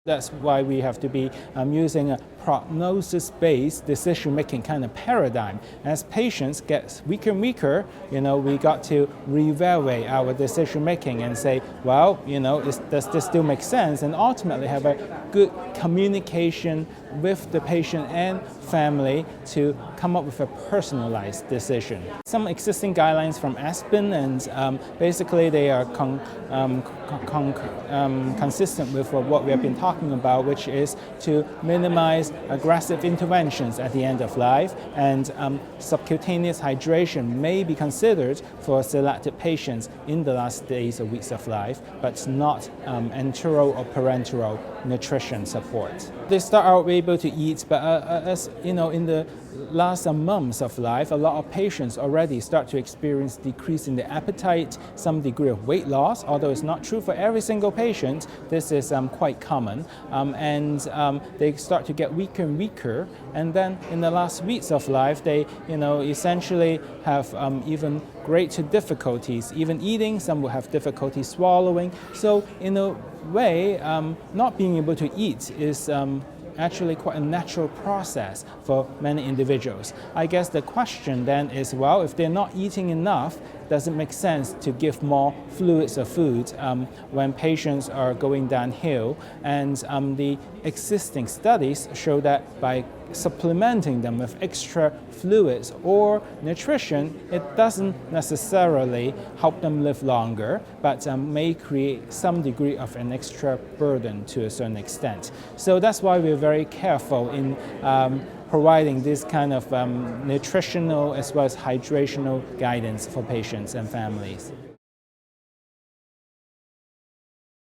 That's why we have to be using a prognosis-based decision-making kind of paradigm. As patients get weaker and weaker, we got to reevaluate our decision-making and say, well, does this still make sense? And ultimately have a good communication with the patient and family to come up with a personalized decision. Some existing guidelines from Aspen, and basically they are consistent with what we have been talking about, which is to minimize aggressive interventions at the end of life, and subcutaneous hydration may be considered for selected patients in the last days or weeks of life, but not enteral or parenteral nutrition support. They start out able to eat, but as in the last months of life, a lot of patients already start to experience decrease in the appetite, some degree of weight loss, although it's not true for every single patient. This is quite common, and they start to get weaker and weaker, and then in the last weeks of life, they essentially have even greater difficulties even eating. Some will have difficulty swallowing. So in a way, not being able to eat is actually quite a natural process for many individuals. I guess the question then is, well, if they're not eating enough, does it make sense to give more fluids or food when patients are going downhill? And the existing studies show that by supplementing them with extra fluids or nutrition, it doesn't necessarily help them live longer, but may create some degree of an extra burden to a certain extent. So that's why we're very careful in providing this kind of nutritional as well as hydrational guidance for patients and families.